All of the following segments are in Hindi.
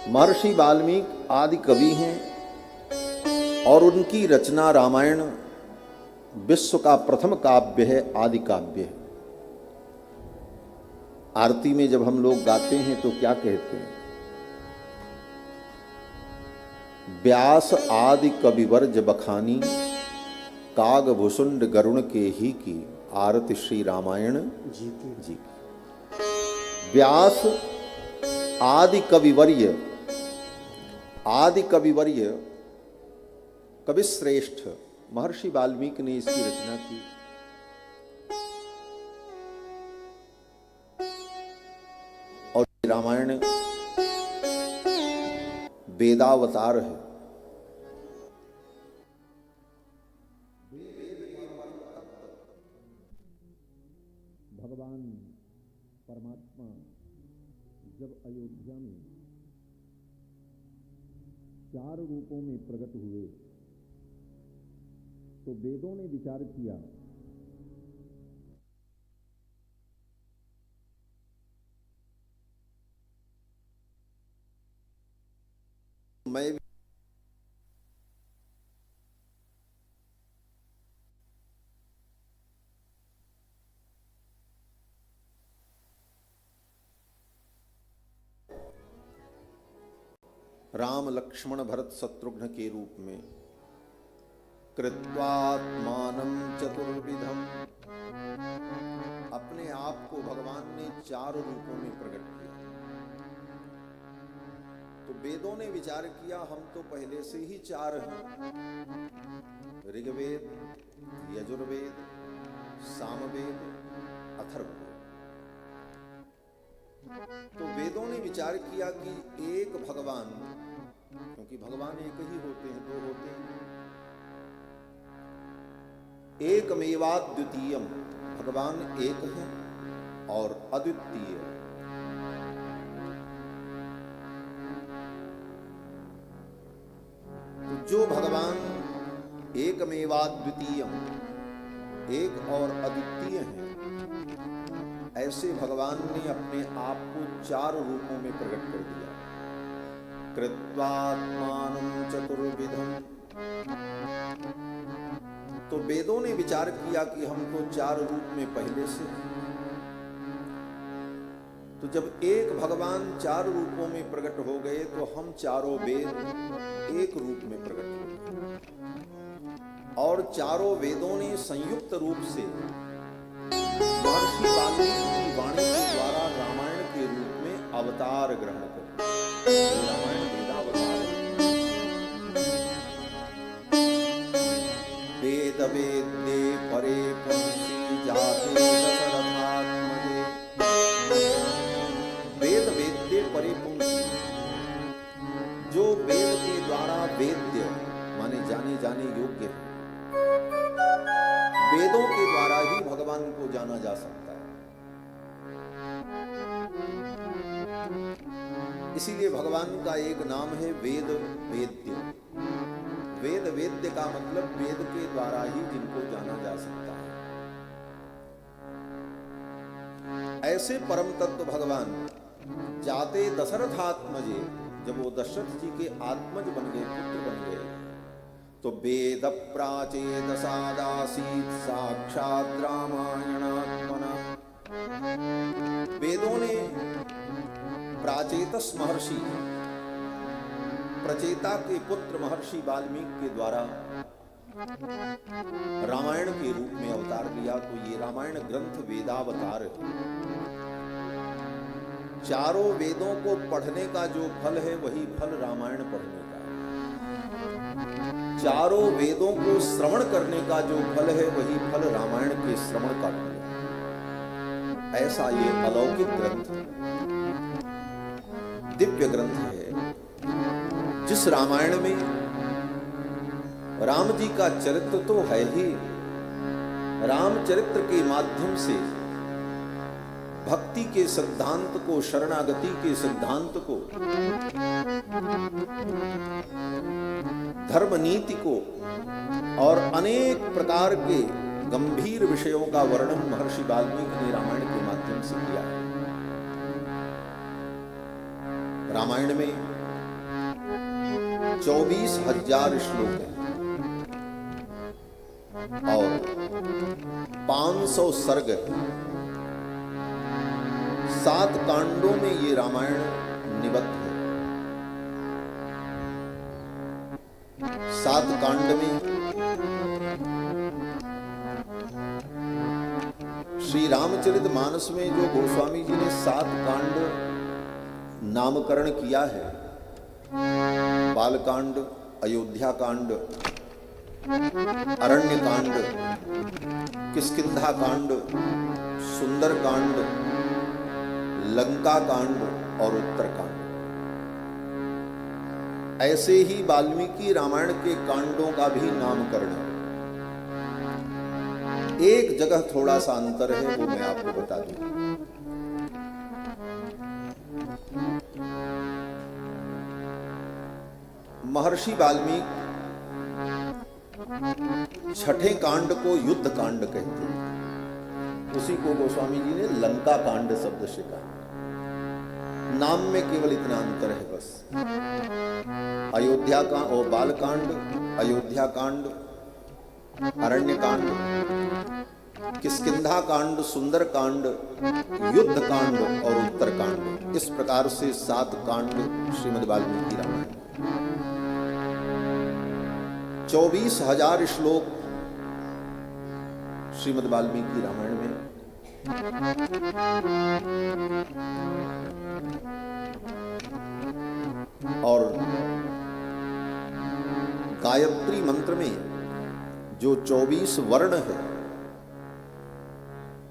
महर्षि वाल्मीकि आदि कवि हैं और उनकी रचना रामायण विश्व का प्रथम काव्य है, आदि काव्य है। आरती में जब हम लोग गाते हैं तो क्या कहते हैं? व्यास आदि कविवर्ज बखानी, काग भुसुंड गरुण के ही की, आरती श्री रामायण जी की। व्यास आदि कविवर्य, आदि कविवर्य कवि श्रेष्ठ महर्षि वाल्मीकि ने इसकी रचना की। और रामायण वेदावतार है। भगवान परमात्मा जब अयोध्या में 4 रूपों में प्रकट हुए तो वेदों ने विचार किया मैं राम लक्ष्मण भरत शत्रुघ्न के रूप में कृत्वात्मानं चतुर्विधम, अपने आप को भगवान ने 4 रूपों में प्रकट किया। तो वेदों ने विचार किया हम तो पहले से ही 4 हैं, ऋग्वेद, यजुर्वेद, सामवेद, अथर्ववेद। तो वेदों ने विचार किया कि एक भगवान, क्योंकि भगवान एक ही होते हैं, 2 होते हैं, एकमेवाद्वितीयम, भगवान एक है और अद्वितीय। तो जो भगवान एकमेवाद्वितीयम, एक और अद्वितीय है, ऐसे भगवान ने अपने आप को 4 रूपों में प्रकट कर दिया। कृत्वात्मानं चतुर्विधम। तो वेदों ने विचार किया कि हमको 4 रूप में पहले से। तो जब एक भगवान 4 रूपों में प्रकट हो गए तो हम चारों वेद एक रूप में प्रकट हो गए और चारों वेदों ने संयुक्त रूप से महर्षि वाल्मीकि की वाणी के द्वारा रामायण के रूप में अवतार ग्रहण कर रामायण वेदावतार। वेद वेद्ये परे पुंसी जाते दशरथात्मजे। वेद वेद्ये परे पुंसी, जो वेद के द्वारा वेद्य माने जाने जाने योग्य है, वेदों के द्वारा ही भगवान को जाना जा सकता है। इसीलिए भगवान का एक नाम है वेद वेद्य। वेद वेद्य का मतलब वेद के द्वारा ही जिनको जाना जा सकता है। ऐसे परम तत्व भगवान जाते दशरथात्मजे, जब वो दशरथ जी के आत्मज बन गए, पुत्र बन गए, तो वेद प्राचेतसादासीत् साक्षात् रामायणात्मना। वेदों ने प्राचेतस महर्षि, प्रचेता के पुत्र महर्षि वाल्मीकि के द्वारा रामायण के रूप में अवतार लिया। तो ये रामायण ग्रंथ वेदावतार है। चारों वेदों को पढ़ने का जो फल है वही फल रामायण पढ़ने का है। चारों वेदों को श्रवण करने का जो फल है वही फल रामायण के श्रवण का फल है। ऐसा ये अलौकिक ग्रंथ, दिव्य ग्रंथ है, जिस रामायण में राम जी का चरित्र तो है ही, रामचरित्र के माध्यम से भक्ति के सिद्धांत को, शरणागति के सिद्धांत को, धर्म नीति को और अनेक प्रकार के गंभीर विषयों का वर्णन महर्षि वाल्मीकि ने रामायण के माध्यम से किया है। रामायण में 24,000 श्लोक हैं और 500 सर्ग हैं। 7 कांडों में ये रामायण निबद्ध है। 7 कांड में श्री रामचरितमानस में जो गोस्वामी जी ने 7 कांड नामकरण किया है, बालकांड, अयोध्या कांड, अरण्य कांड, किष्किंधा कांड, सुंदर कांड, लंका कांड और उत्तरकांड, ऐसे ही वाल्मीकि रामायण के कांडों का भी नामकरण है। एक जगह थोड़ा सा अंतर है, वो मैं आपको बता दूं। महर्षि वाल्मीकि छठे कांड को युद्ध कांड कहते हैं। उसी को गोस्वामी जी ने लंका कांड शब्द से कहा। नाम में केवल इतना अंतर है बस। अयोध्या का और बालकांड, अयोध्या कांड, अरण्य कांड, किष्किंधा कांड, सुंदर कांड, युद्ध कांड और उत्तर कांड, इस प्रकार से 7 कांड श्रीमद् वाल्मीकि रामायण। 24,000 श्लोक श्रीमद् वाल्मीकि रामायण में। और गायत्री मंत्र में जो 24 वर्ण है,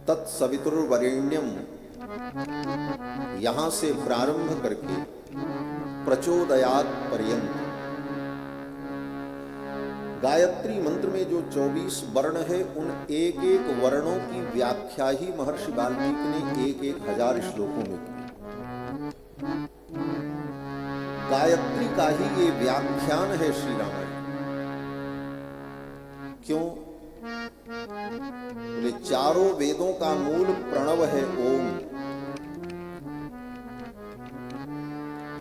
तत्सवितुर्वरेण्यम, यहां से प्रारंभ करके प्रचोदयात् पर्यंत, गायत्री मंत्र में जो 24 वर्ण है, उन एक एक वर्णों की व्याख्या ही महर्षि वाल्मीकि ने 1,000 श्लोकों में की। गायत्री का ही ये व्याख्यान है श्री रामायण। क्यों? बोले चारों वेदों का मूल प्रणव है ओम,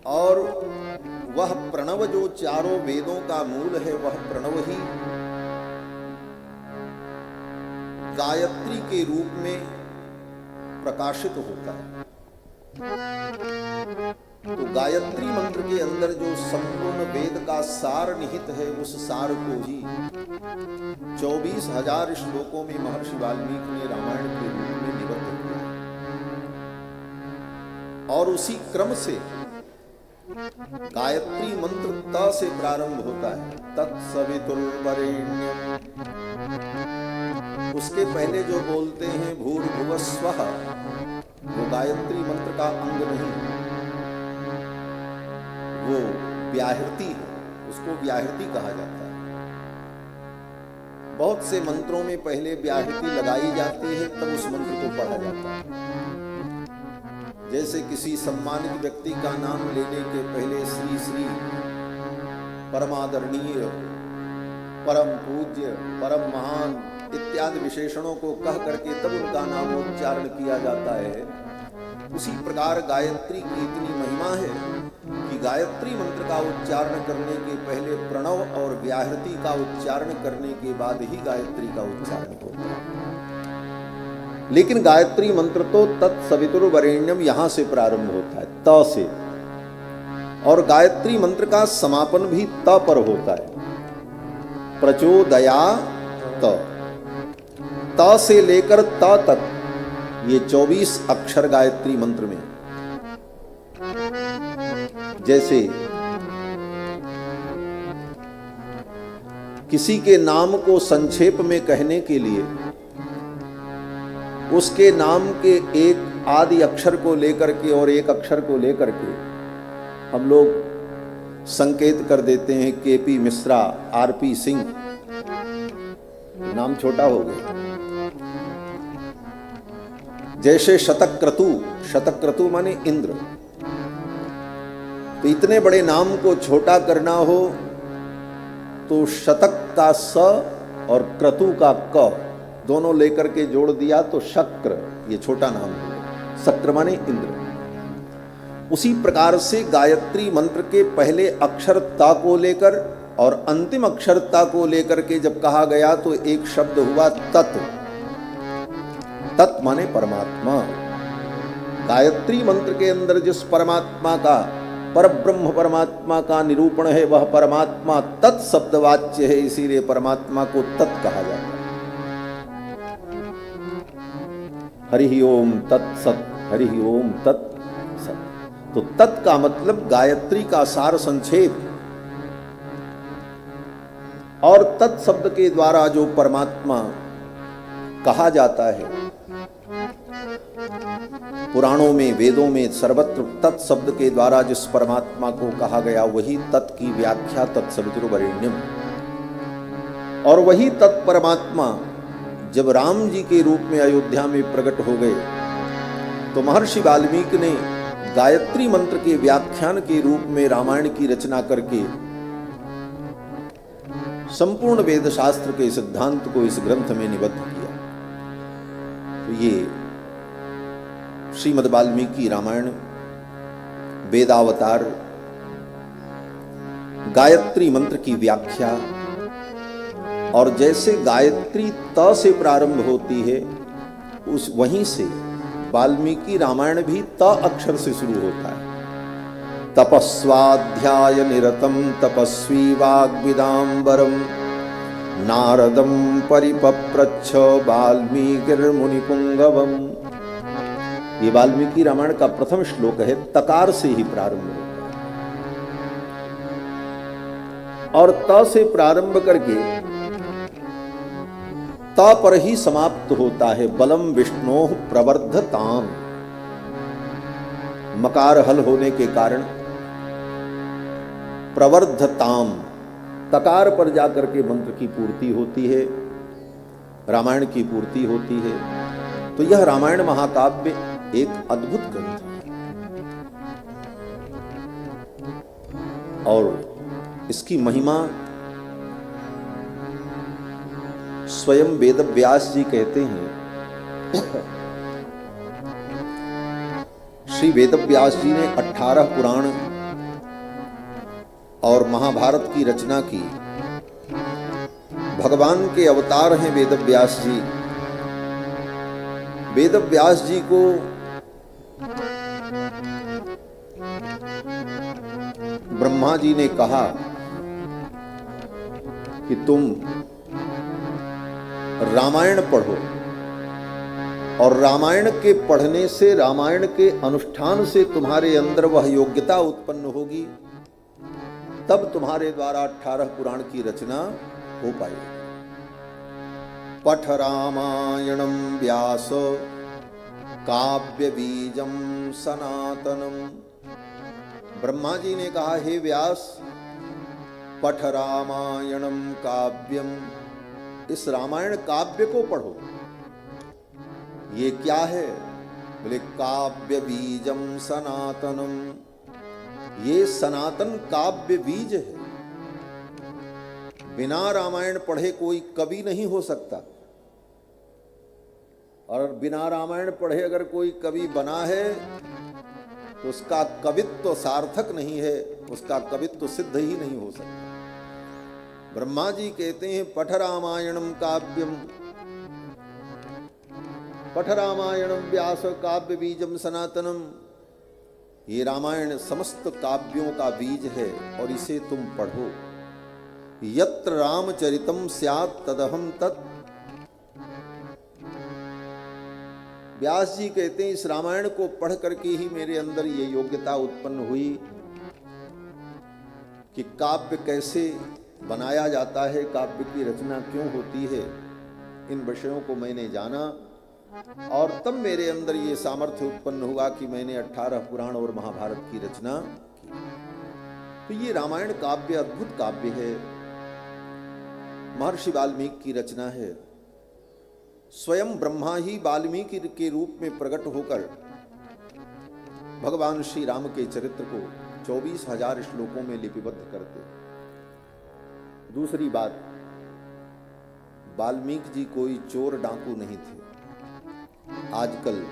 और वह प्रणव जो चारों वेदों का मूल है, वह प्रणव ही गायत्री के रूप में प्रकाशित होता है। तो गायत्री मंत्र के अंदर जो संपूर्ण वेद का सार निहित है, उस सार को ही 24,000 श्लोकों में महर्षि वाल्मीकि ने रामायण के रूप में निबद्ध किया। और उसी क्रम से गायत्री मंत्र त से प्रारंभ होता है, तत्सवितुर्वरेण्यम। उसके पहले जो बोलते हैं भूर्भुवस्वः, वो गायत्री मंत्र का अंग नहीं, वो व्याहृति है, उसको व्याहृति कहा जाता है। बहुत से मंत्रों में पहले व्याहृति लगाई जाती है, तब उस मंत्र को पढ़ा जाता है। जैसे किसी सम्मानित व्यक्ति का नाम लेने के पहले श्री श्री, परमादरणीय, परम पूज्य, परम महान इत्यादि विशेषणों को कह करके तब उनका नामोच्चारण किया जाता है। उसी प्रकार गायत्री की इतनी महिमा है कि गायत्री मंत्र का उच्चारण करने के पहले प्रणव और व्याहृति का उच्चारण करने के बाद ही गायत्री का उच्चारण होता है। लेकिन गायत्री मंत्र तो तत्सवितुर्वरेण्यम यहां से प्रारंभ होता है, त से, और गायत्री मंत्र का समापन भी त पर होता है, प्रचोदयात्। त से लेकर त तक ये 24 अक्षर गायत्री मंत्र में। जैसे किसी के नाम को संक्षेप में कहने के लिए उसके नाम के एक आदि अक्षर को लेकर के और एक अक्षर को लेकर के हम लोग संकेत कर देते हैं केपी मिश्रा, आरपी सिंह, नाम छोटा हो गया। जैसे शतक्रतु, शतक्रतु माने इंद्र, तो इतने बड़े नाम को छोटा करना हो तो शतक का स और क्रतु का क दोनों लेकर के जोड़ दिया तो शक्र, ये छोटा नाम है। शक्र माने इंद्र। उसी प्रकार से गायत्री मंत्र के पहले अक्षर ता को लेकर और अंतिम अक्षर ता को लेकर के जब कहा गया तो एक शब्द हुआ तत्। तत् माने परमात्मा। गायत्री मंत्र के अंदर जिस परमात्मा का, परब्रह्म परमात्मा का निरूपण है, वह परमात्मा तत् शब्दवाच्य है, इसीलिए परमात्मा को तत् कहा जाता है। हरि ओम तत्सत, हरि ओम तत्सत। तो तत् का मतलब गायत्री का सार संक्षेप, और तत् शब्द के द्वारा जो परमात्मा कहा जाता है, पुराणों में, वेदों में सर्वत्र तत् शब्द के द्वारा जिस परमात्मा को कहा गया वही तत् की व्याख्या तत्सवितुर्वरेण्यम। और वही तत् परमात्मा जब राम जी के रूप में अयोध्या में प्रकट हो गए तो महर्षि वाल्मीकि ने गायत्री मंत्र के व्याख्यान के रूप में रामायण की रचना करके संपूर्ण वेद शास्त्र के सिद्धांत को इस ग्रंथ में निबद्ध किया। तो ये श्रीमद् वाल्मीकि रामायण वेदावतार गायत्री मंत्र की व्याख्या, और जैसे गायत्री त से प्रारंभ होती है उस वहीं से वाल्मीकि रामायण भी त अक्षर से शुरू होता है। तपस्वाध्याय निरतम तपस्वी वाग्विदाम्बरम नारदम परिपप्रच्छ वाल्मीकिर्मुनिपुंगवम। ये वाल्मीकि रामायण का प्रथम श्लोक है, तकार से ही प्रारंभ होता है और त से प्रारंभ करके त पर ही समाप्त होता है। बलम विष्णोः प्रवर्धताम, मकार हल होने के कारण प्रवर्धताम, तकार पर जाकर के मंत्र की पूर्ति होती है, रामायण की पूर्ति होती है। तो यह रामायण महाकाव्य एक अद्भुत ग्रंथ है और इसकी महिमा स्वयं वेद व्यास जी कहते हैं। श्री वेद व्यास जी ने 18 पुराण और महाभारत की रचना की। भगवान के अवतार हैं वेद व्यास जी। वेद व्यास जी को ब्रह्मा जी ने कहा कि तुम रामायण पढ़ो, और रामायण के पढ़ने से, रामायण के अनुष्ठान से तुम्हारे अंदर वह योग्यता उत्पन्न होगी, तब तुम्हारे द्वारा 18 पुराण की रचना हो पाएगी। पठ रामायणम व्यास काव्य बीजम सनातनम। ब्रह्मा जी ने कहा, हे व्यास, पठ रामायणम काव्यम, इस रामायण काव्य को पढ़ो। ये क्या है? बोले काव्य बीजम सनातनम, ये सनातन काव्य बीज है। बिना रामायण पढ़े कोई कवि नहीं हो सकता, और बिना रामायण पढ़े अगर कोई कवि बना है तो उसका कवित्व सार्थक नहीं है, उसका कवित्व सिद्ध ही नहीं हो सकता। ब्रह्मा जी कहते हैं पठ रामायणम काव्यम, पठ रामायणम व्यास काव्य बीजम सनातनम। ये रामायण समस्त काव्यों का बीज है और इसे तुम पढ़ो। यत्र रामचरितम स्यात् तदहम तत्। व्यास जी कहते हैं इस रामायण को पढ़ करके ही मेरे अंदर ये योग्यता उत्पन्न हुई कि काव्य कैसे बनाया जाता है, काव्य की रचना क्यों होती है, इन विषयों को मैंने जाना, और तब मेरे अंदर ये सामर्थ्य उत्पन्न हुआ कि मैंने 18 पुराण और महाभारत की रचना की। तो ये रामायण काव्य अद्भुत काव्य है, महर्षि वाल्मीकि की रचना है। स्वयं ब्रह्मा ही वाल्मीकि के रूप में प्रकट होकर भगवान श्री राम के चरित्र को 24,000 श्लोकों में लिपिबद्ध करते। दूसरी बात, वाल्मीकि जी कोई चोर डाकू नहीं थे। आजकल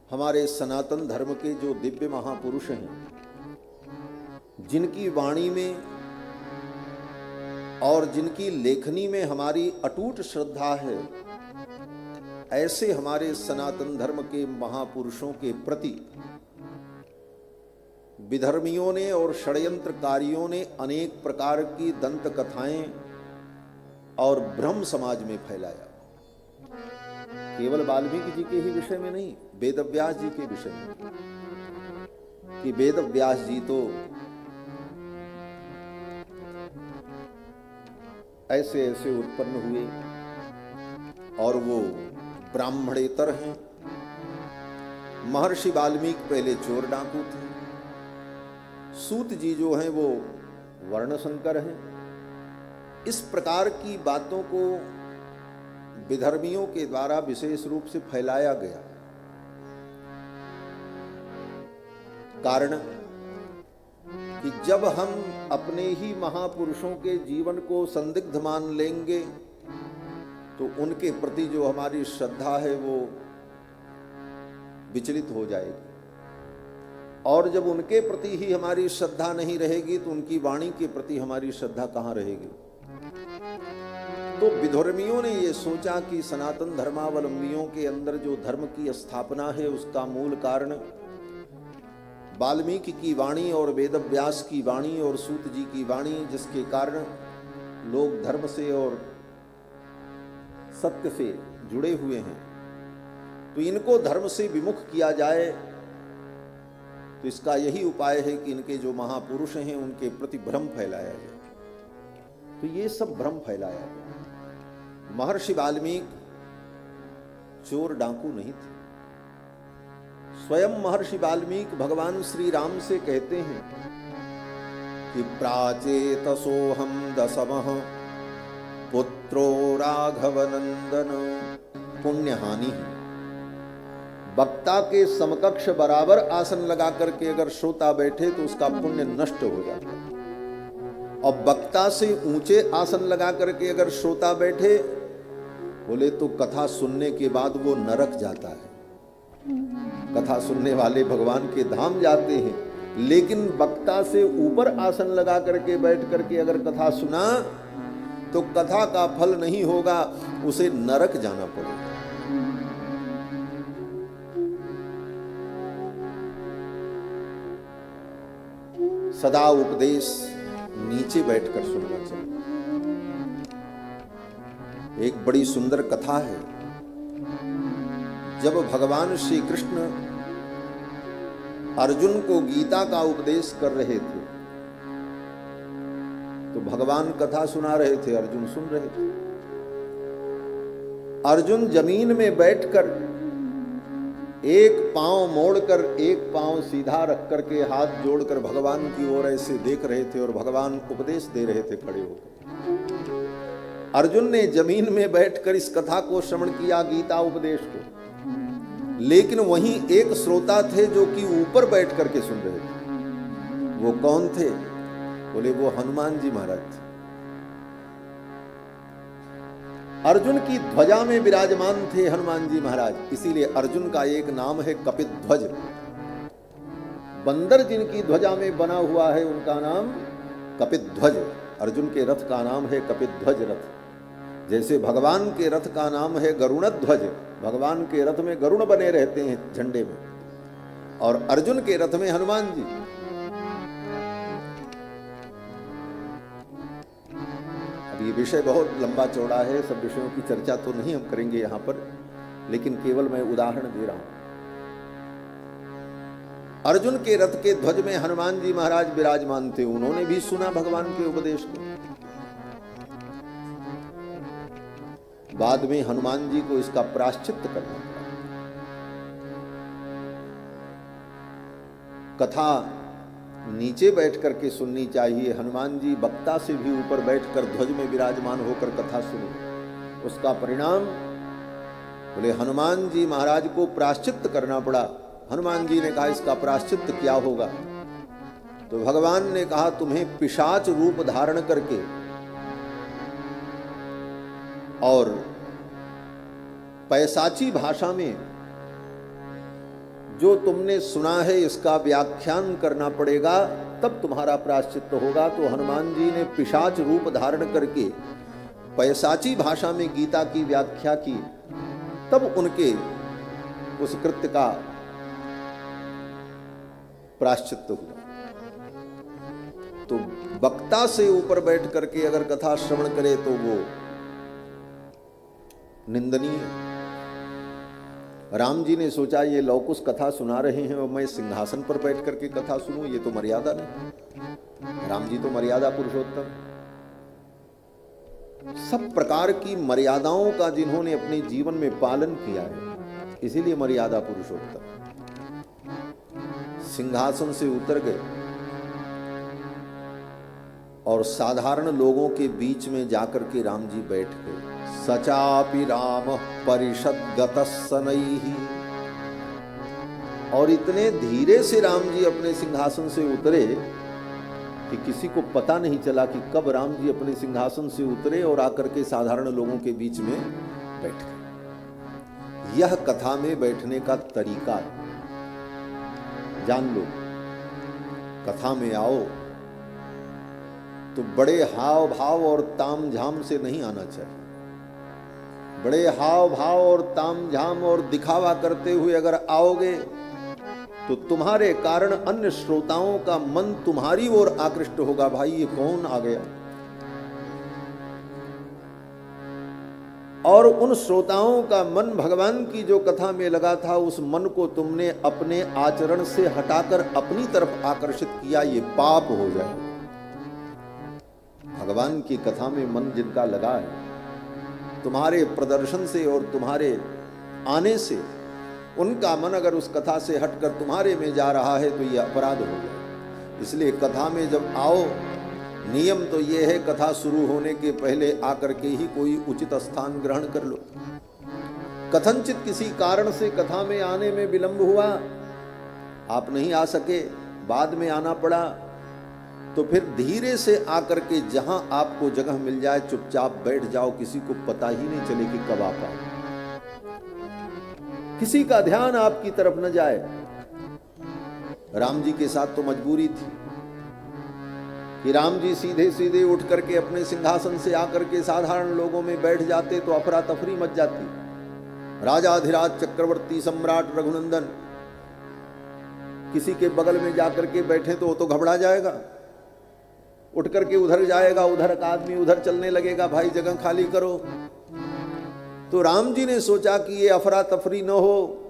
हमारे सनातन धर्म के जो दिव्य महापुरुष हैं, जिनकी वाणी में और जिनकी लेखनी में हमारी अटूट श्रद्धा है, ऐसे हमारे सनातन धर्म के महापुरुषों के प्रति विधर्मियों ने और षड्यंत्रकारियों ने अनेक प्रकार की दंत कथाएं और भ्रम समाज में फैलाया। केवल वाल्मीकि जी के ही विषय में नहीं, वेदव्यास जी के विषय में, कि वेदव्यास जी तो ऐसे ऐसे उत्पन्न हुए और वो ब्राह्मणेतर हैं। महर्षि वाल्मीकि पहले चोर डाकू थे। सूत जी जो हैं वो वर्णशंकर हैं। इस प्रकार की बातों को विधर्मियों के द्वारा विशेष रूप से फैलाया गया। कारण कि जब हम अपने ही महापुरुषों के जीवन को संदिग्ध मान लेंगे तो उनके प्रति जो हमारी श्रद्धा है वो विचलित हो जाएगी, और जब उनके प्रति ही हमारी श्रद्धा नहीं रहेगी तो उनकी वाणी के प्रति हमारी श्रद्धा कहां रहेगी। तो विधर्मियों ने ये सोचा कि सनातन धर्मावलंबियों के अंदर जो धर्म की स्थापना है उसका मूल कारण वाल्मीकि की वाणी और वेदव्यास की वाणी और सूत जी की वाणी, जिसके कारण लोग धर्म से और सत्य से जुड़े हुए हैं, तो इनको धर्म से विमुख किया जाए। तो इसका यही उपाय है कि इनके जो महापुरुष हैं उनके प्रति भ्रम फैलाया जाए। तो ये सब भ्रम फैलाया गया। महर्षि वाल्मीकि चोर डाकू नहीं थे। स्वयं महर्षि वाल्मीकि भगवान श्री राम से कहते हैं कि प्राचेतसोहम दशमः पुत्रो राघवनंदन पुण्यहानि। वक्ता के समकक्ष बराबर आसन लगा करके अगर श्रोता बैठे तो उसका पुण्य नष्ट हो जाता है, और वक्ता से ऊंचे आसन लगा करके अगर श्रोता बैठे बोले तो कथा सुनने के बाद वो नरक जाता है। कथा सुनने वाले भगवान के धाम जाते हैं, लेकिन वक्ता से ऊपर आसन लगा करके बैठ करके अगर कथा सुना तो कथा का फल नहीं होगा, उसे नरक जाना पड़ेगा। सदा उपदेश नीचे बैठकर सुनना चाहिए। एक बड़ी सुंदर कथा है। जब भगवान श्री कृष्ण अर्जुन को गीता का उपदेश कर रहे थे तो भगवान कथा सुना रहे थे, अर्जुन सुन रहे थे। अर्जुन जमीन में बैठकर एक पांव मोड़कर एक पांव सीधा रख करके हाथ जोड़कर भगवान की ओर ऐसे देख रहे थे और भगवान उपदेश दे रहे थे खड़े होकर। अर्जुन ने जमीन में बैठकर इस कथा को श्रवण किया, गीता उपदेश को, लेकिन वहीं एक श्रोता थे जो कि ऊपर बैठ करके सुन रहे थे। वो कौन थे? बोले वो हनुमान जी महाराज थे। अर्जुन की ध्वजा में विराजमान थे हनुमान जी महाराज, इसीलिए अर्जुन का एक नाम है कपिध्वज। बंदर जिनकी ध्वजा में बना हुआ है उनका नाम कपिध्वज। अर्जुन के रथ का नाम है कपिध्वज रथ। जैसे भगवान के रथ का नाम है गरुणध्वज, भगवान के रथ में गरुण बने रहते हैं झंडे में, और अर्जुन के रथ में हनुमान जी। अब ये विषय बहुत लंबा चौड़ा है, सब विषयों की चर्चा तो नहीं हम करेंगे यहां पर, लेकिन केवल मैं उदाहरण दे रहा हूं। अर्जुन के रथ के ध्वज में हनुमान जी महाराज विराजमान थे। उन्होंने भी सुना भगवान के उपदेश को। बाद में हनुमान जी को इसका प्रायश्चित्त करना पड़ा। कथा नीचे बैठ करके सुननी चाहिए। हनुमान जी वक्ता से भी ऊपर बैठकर ध्वज में विराजमान होकर कथा सुने। उसका परिणाम बोले हनुमान जी महाराज को प्रायश्चित्त करना पड़ा। हनुमान जी ने कहा इसका प्रायश्चित्त क्या होगा? तो भगवान ने कहा तुम्हें पिशाच रूप धारण करके और पैसाची भाषा में जो तुमने सुना है इसका व्याख्यान करना पड़ेगा, तब तुम्हारा प्रायश्चित्त होगा। तो हनुमान जी ने पिशाच रूप धारण करके पैशाची भाषा में गीता की व्याख्या की, तब उनके उस कृत्य का प्रायश्चित्त हुआ। तो वक्ता से ऊपर बैठ करके अगर कथा श्रवण करे तो वो निंदनीय है। राम जी ने सोचा ये लौकुश कथा सुना रहे हैं और मैं सिंहासन पर बैठ करके कथा सुनूं, ये तो मर्यादा नहीं। राम जी तो मर्यादा पुरुषोत्तम, सब प्रकार की मर्यादाओं का जिन्होंने अपने जीवन में पालन किया है, इसीलिए मर्यादा पुरुषोत्तम। सिंहासन से उतर गए और साधारण लोगों के बीच में जाकर के राम जी बैठ गए। सचापि राम परिषद गतस्सनैहि, और इतने धीरे से राम जी अपने सिंहासन से उतरे कि किसी को पता नहीं चला कि कब राम जी अपने सिंहासन से उतरे और आकर के साधारण लोगों के बीच में बैठ गए। यह कथा में बैठने का तरीका जान लो। कथा में आओ तो बड़े हाव भाव और ताम झाम से नहीं आना चाहिए। बड़े हाव भाव और ताम झाम और दिखावा करते हुए अगर आओगे तो तुम्हारे कारण अन्य श्रोताओं का मन तुम्हारी ओर आकृष्ट होगा। भाई ये कौन आ गया? और उन श्रोताओं का मन भगवान की जो कथा में लगा था, उस मन को तुमने अपने आचरण से हटाकर अपनी तरफ आकर्षित किया, ये पाप हो जाए। भगवान की कथा में मन जिनका लगा है, तुम्हारे प्रदर्शन से और तुम्हारे आने से उनका मन अगर उस कथा से हटकर तुम्हारे में जा रहा है तो यह अपराध हो गया। इसलिए कथा में जब आओ, नियम तो यह है कथा शुरू होने के पहले आकर के ही कोई उचित स्थान ग्रहण कर लो। कथनचित किसी कारण से कथा में आने में विलंब हुआ, आप नहीं आ सके, बाद में आना पड़ा, तो फिर धीरे से आकर के जहां आपको जगह मिल जाए चुपचाप बैठ जाओ। किसी को पता ही नहीं चले कि कब आप आए, किसी का ध्यान आपकी तरफ न जाए। राम जी के साथ तो मजबूरी थी कि राम जी सीधे सीधे उठ करके अपने सिंहासन से आकर के साधारण लोगों में बैठ जाते तो अफरा तफरी मच जाती। राजाधिराज चक्रवर्ती सम्राट रघुनंदन किसी के बगल में जाकर के बैठे तो वो तो घबरा जाएगा, उठ करके उधर जाएगा, उधर का आदमी उधर चलने लगेगा, भाई जगह खाली करो। तो राम जी ने सोचा कि ये अफरा तफरी न हो,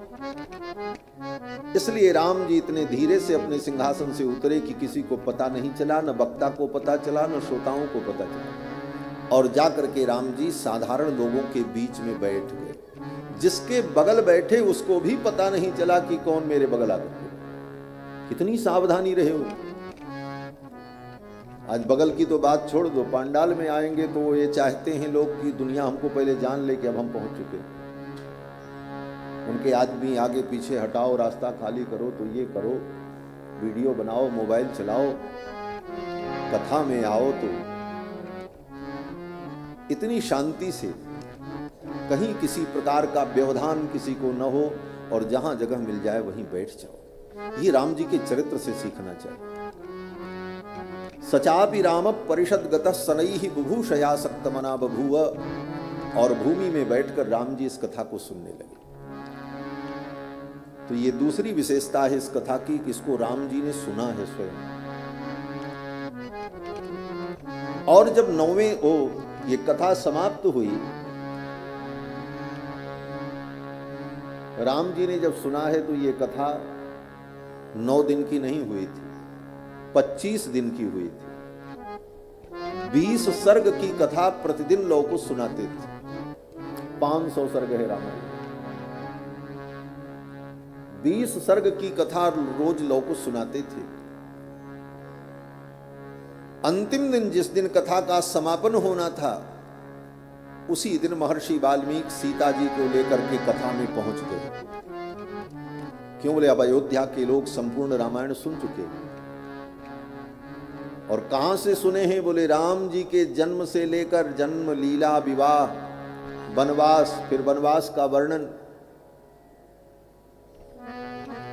इसलिए राम जी इतने धीरे से अपने सिंहासन से उतरे कि किसी को पता नहीं चला, न वक्ता को पता चला, न श्रोताओं को पता चला। और जाकर के राम जी साधारण लोगों के बीच में बैठ गए। जिसके बगल बैठे उसको भी पता नहीं चला कि कौन मेरे बगल आ गए। कितनी सावधानी रहे हो। आज बगल की तो बात छोड़ दो, पांडाल में आएंगे तो ये चाहते हैं लोग कि दुनिया हमको पहले जान ले कि अब हम पहुंच चुके। उनके आदमी आगे पीछे हटाओ, रास्ता खाली करो, तो ये करो, वीडियो बनाओ, मोबाइल चलाओ। कथा में आओ तो इतनी शांति से, कहीं किसी प्रकार का व्यवधान किसी को न हो, और जहां जगह मिल जाए वहीं बैठ जाओ। ये राम जी के चरित्र से सीखना चाहिए। सचापि राम परिषद गतः सनैहि बुभूषया सक्तमना बभूव, और भूमि में बैठकर राम जी इस कथा को सुनने लगे। तो ये दूसरी विशेषता है इस कथा की कि इसको राम जी ने सुना है स्वयं। और जब 9वें ये कथा समाप्त हुई, राम जी ने जब सुना है तो ये कथा 9 दिन की नहीं हुई थी, 25 दिन की हुई थी। 20 सर्ग की कथा प्रतिदिन लोगों को सुनाते थे। 500 सर्ग है रामायण। 20 सर्ग की कथा रोज लोगों को सुनाते थे। अंतिम दिन जिस दिन कथा का समापन होना था, उसी दिन महर्षि वाल्मीकि सीता जी को लेकर के कथा में पहुंच गए। क्यों बोले? अब अयोध्या के लोग संपूर्ण रामायण सुन चुके। और कहां से सुने हैं? बोले राम जी के जन्म से लेकर जन्म, लीला, विवाह, वनवास, फिर वनवास का वर्णन,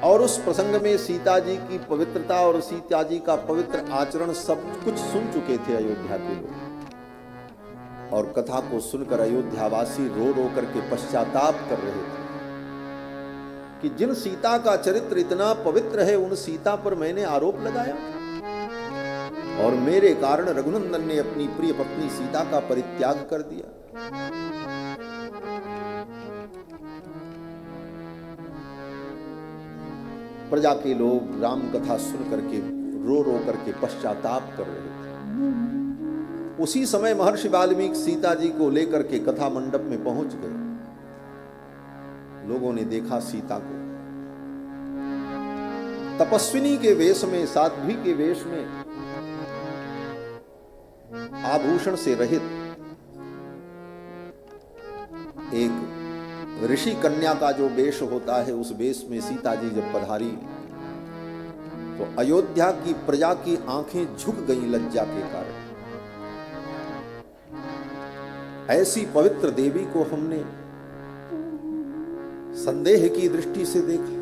और उस प्रसंग में सीता जी की पवित्रता और सीता जी का पवित्र आचरण सब कुछ सुन चुके थे अयोध्या के लोग। और कथा को सुनकर अयोध्यावासी रो रो करके पश्चाताप कर रहे थे कि जिन सीता का चरित्र इतना पवित्र है, उन सीता पर मैंने आरोप लगाया और मेरे कारण रघुनंदन ने अपनी प्रिय पत्नी सीता का परित्याग कर दिया। प्रजा के लोग राम कथा सुन करके रो रो करके पश्चाताप कर रहे थे। उसी समय महर्षि वाल्मीकि सीता जी को लेकर के कथा मंडप में पहुंच गए। लोगों ने देखा सीता को तपस्विनी के वेश में, साध्वी के वेश में, आभूषण से रहित एक ऋषि कन्या का जो वेश होता है, उस वेश में सीता जी जब पधारी तो अयोध्या की प्रजा की आंखें झुक गईं लज्जा के कारण। ऐसी पवित्र देवी को हमने संदेह की दृष्टि से देखा।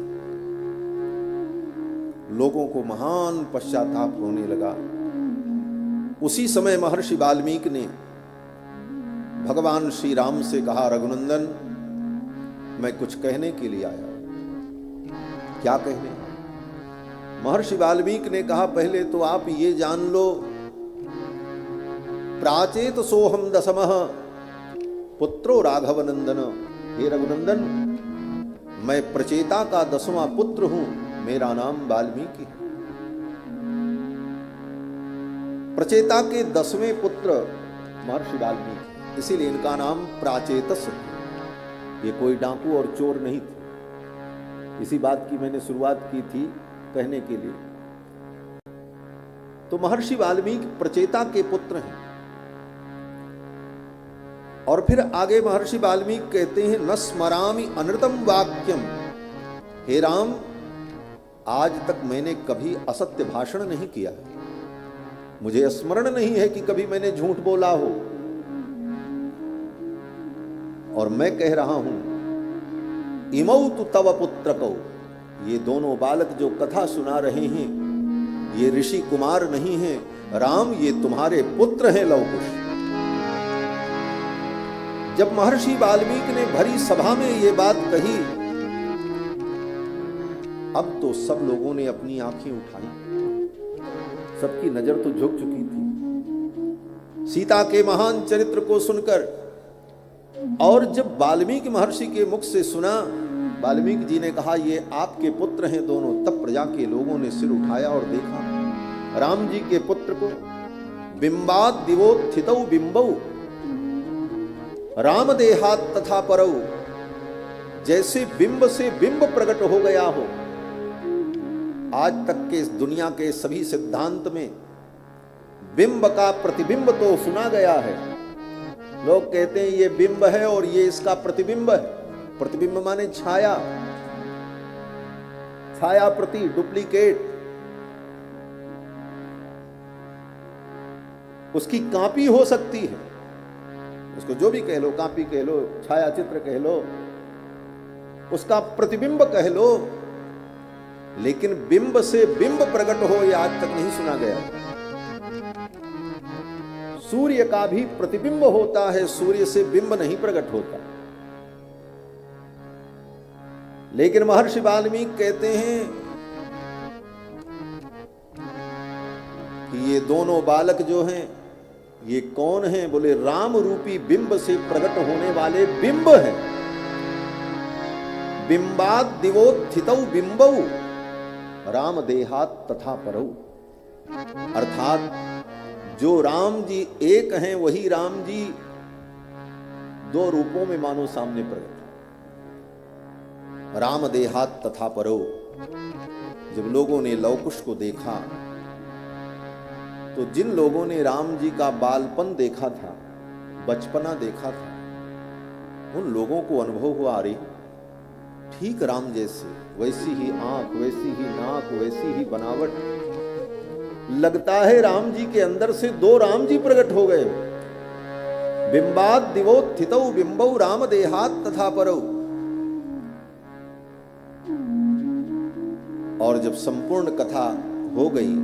लोगों को महान पश्चाताप होने लगा। उसी समय महर्षि वाल्मीकि ने भगवान श्री राम से कहा, रघुनंदन, मैं कुछ कहने के लिए आया हूं। क्या कहने? महर्षि वाल्मीकि ने कहा, पहले तो आप ये जान लो, प्राचेत सोहम दशमः पुत्रो राघव नंदन। हे रघुनंदन, मैं प्रचेता का 10वां पुत्र हूं, मेरा नाम वाल्मीकि है। प्रचेता के 10वें पुत्र महर्षि वाल्मीकि, इसीलिए इनका नाम प्राचेतस है। ये कोई डाकू और चोर नहीं थे। इसी बात की मैंने शुरुआत की थी कहने के लिए। तो महर्षि वाल्मीकि प्रचेता के पुत्र हैं। और फिर आगे महर्षि वाल्मीकि कहते हैं, न स्मरामि अनृतम वाक्यम। हे राम, आज तक मैंने कभी असत्य भाषण नहीं किया है। मुझे स्मरण नहीं है कि कभी मैंने झूठ बोला हो। और मैं कह रहा हूं, इमौ तु तव पुत्रकौ। ये दोनों बालक जो कथा सुना रहे हैं, ये ऋषि कुमार नहीं हैं। राम, ये तुम्हारे पुत्र हैं लवकुश। जब महर्षि वाल्मीकि ने भरी सभा में ये बात कही, अब तो सब लोगों ने अपनी आंखें उठाई। सबकी नजर तो झुक चुकी थी सीता के महान चरित्र को सुनकर। और जब वाल्मीकि महर्षि के मुख से सुना, वाल्मीकि जी ने कहा, ये आपके पुत्र हैं दोनों, तब प्रजा के लोगों ने सिर उठाया और देखा राम जी के पुत्र को। बिंबाद दिवोत्थितौ बिंबौ राम देहात तथा परौ। जैसे बिंब से बिंब प्रकट हो गया हो। आज तक के इस दुनिया के सभी सिद्धांत में बिंब का प्रतिबिंब तो सुना गया है। लोग कहते हैं ये बिंब है और ये इसका प्रतिबिंब है। प्रतिबिंब माने छाया, छाया प्रति, डुप्लीकेट। उसकी कॉपी हो सकती है, उसको जो भी कह लो, कॉपी कह लो, छाया चित्र कह लो, उसका प्रतिबिंब कह लो, लेकिन बिंब से बिंब प्रकट हो यह आज तक नहीं सुना गया। सूर्य का भी प्रतिबिंब होता है, सूर्य से बिंब नहीं प्रकट होता। लेकिन महर्षि वाल्मीकि कहते हैं कि ये दोनों बालक जो हैं, ये कौन हैं? बोले राम रूपी बिंब से प्रकट होने वाले बिंब हैं। बिंबाद दिवोत्थितौ बिंबौ राम देहात तथा परौ। अर्थात जो राम जी एक हैं, वही राम जी दो रूपों में मानो सामने प्रकट। राम देहात तथा परौ। जब लोगों ने लवकुश को देखा, तो जिन लोगों ने राम जी का बालपन देखा था, बचपना देखा था, उन लोगों को अनुभव हुआ, अरे ठीक राम जैसे, वैसी ही आंख, वैसी ही नाक, वैसी ही बनावट। लगता है राम जी के अंदर से दो राम जी प्रकट हो गए। बिंबाद दिवोत्थितौ बिंबौ राम देहात तथा परौ। और जब संपूर्ण कथा हो गई,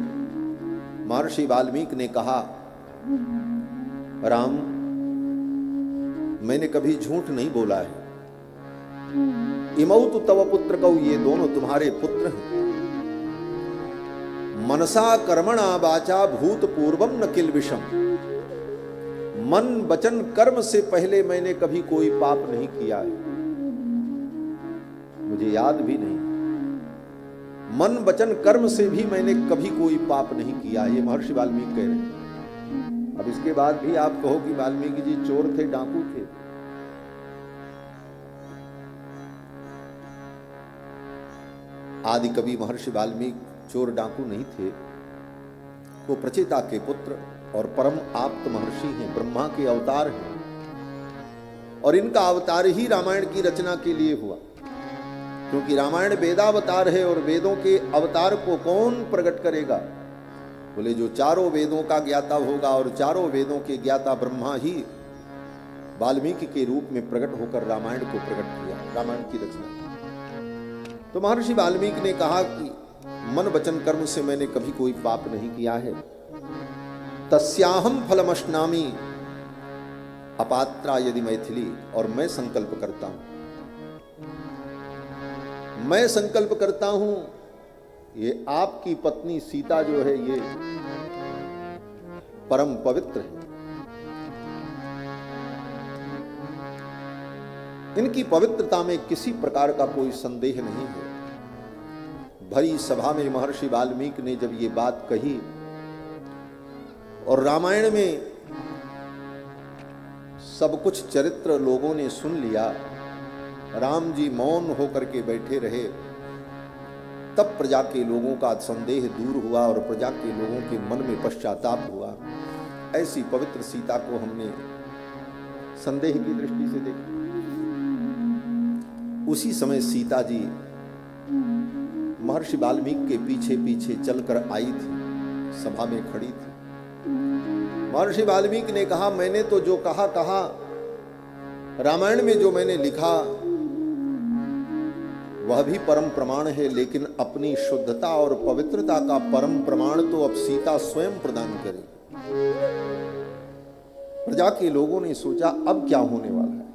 महर्षि वाल्मीकि ने कहा, राम, मैंने कभी झूठ नहीं बोला है। इमौ तु तव पुत्र कौ, ये दोनों तुम्हारे पुत्र हैं। मनसा कर्मणा वाचा भूत पूर्वम न किल विषम, मन वचन कर्म से पहले मैंने कभी कोई पाप नहीं किया है, मुझे याद भी नहीं। मन वचन कर्म से भी मैंने कभी कोई पाप नहीं किया, ये महर्षि वाल्मीकि कह रहे हैं। अब इसके बाद भी आप कहो कि वाल्मीकि जी चोर थे, डाकू थे, आदि कवि महर्षि वाल्मीकि चोर डाकू नहीं थे। वो प्रचेता के पुत्र और परम आप्त महर्षि हैं, ब्रह्मा के अवतार हैं, और इनका अवतार ही रामायण की रचना के लिए हुआ, क्योंकि रामायण वेदावतार है और वेदों के अवतार को कौन प्रकट करेगा? बोले जो चारों वेदों का ज्ञाता होगा, और चारों वेदों के ज्ञाता ब्रह्मा ही वाल्मीकि के रूप में प्रकट होकर रामायण को प्रकट किया, रामायण की रचना। तो महर्षि वाल्मीकि ने कहा कि मन वचन कर्म से मैंने कभी कोई पाप नहीं किया है। तस्याहम फलमश्नामि अपात्रा यदि मैथिली, और मैं संकल्प करता हूं, ये आपकी पत्नी सीता जो है ये परम पवित्र है, इनकी पवित्रता में किसी प्रकार का कोई संदेह नहीं है। भरी सभा में महर्षि वाल्मीकि ने जब ये बात कही, और रामायण में सब कुछ चरित्र लोगों ने सुन लिया, राम जी मौन होकर के बैठे रहे, तब प्रजा के लोगों का संदेह दूर हुआ और प्रजा के लोगों के मन में पश्चाताप हुआ। ऐसी पवित्र सीता को हमने संदेह की दृष्टि से देखा। उसी समय सीता जी महर्षि वाल्मीकि के पीछे पीछे चलकर आई थी, सभा में खड़ी थी। महर्षि वाल्मीकि ने कहा, मैंने तो जो कहा, रामायण में जो मैंने लिखा वह भी परम प्रमाण है, लेकिन अपनी शुद्धता और पवित्रता का परम प्रमाण तो अब सीता स्वयं प्रदान करे। प्रजा के लोगों ने सोचा अब क्या होने वाला है,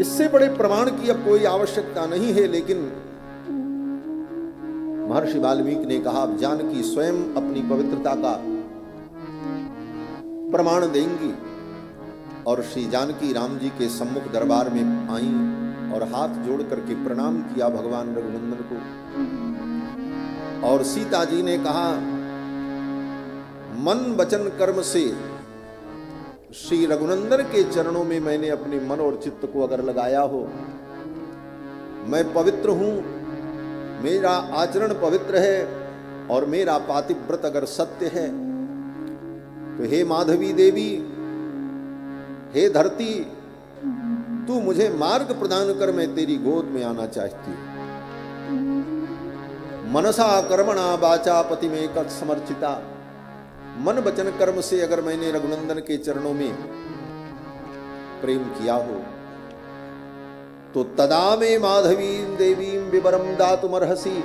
इससे बड़े प्रमाण की अब कोई आवश्यकता नहीं है। लेकिन महर्षि वाल्मीकि ने कहा, अब जानकी स्वयं अपनी पवित्रता का प्रमाण देंगी। और श्री जानकी राम जी के सम्मुख दरबार में आई और हाथ जोड़ करके प्रणाम किया भगवान रघुनंदन को। और सीता जी ने कहा, मन वचन कर्म से श्री रघुनंदन के चरणों में मैंने अपने मन और चित्त को अगर लगाया हो, मैं पवित्र हूं, मेरा आचरण पवित्र है और मेरा पातिव्रत अगर सत्य है, तो हे माधवी देवी, हे धरती, तू मुझे मार्ग प्रदान कर, मैं तेरी गोद में आना चाहती हूं। मनसा कर्मणा वाचा पति में कर समर्चिता, मन वचन कर्म से अगर मैंने रघुनंदन के चरणों में प्रेम किया हो, तो तदा में माधवी देवी विवरम दातुमर्हसि।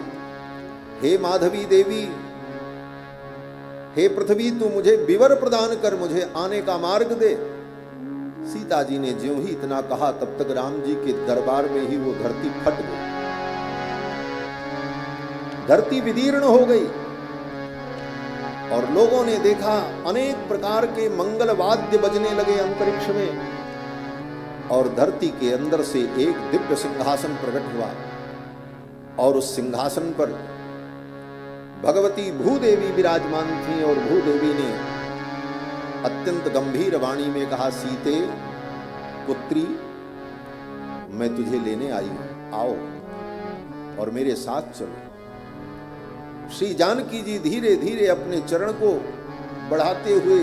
हे माधवी देवी, हे पृथ्वी, तू मुझे विवर प्रदान कर, मुझे आने का मार्ग दे। सीता जी ने ज्यों ही इतना कहा, तब तक राम जी के दरबार में ही वो धरती फट गई, धरती विदीर्ण हो गई। और लोगों ने देखा अनेक प्रकार के मंगल वाद्य बजने लगे अंतरिक्ष में, और धरती के अंदर से एक दिव्य सिंहासन प्रकट हुआ, और उस सिंहासन पर भगवती भूदेवी विराजमान थी। और भूदेवी ने अत्यंत गंभीर वाणी में कहा, सीते पुत्री, मैं तुझे लेने आई हूं, आओ और मेरे साथ चलो। श्री जानकी जी धीरे धीरे अपने चरण को बढ़ाते हुए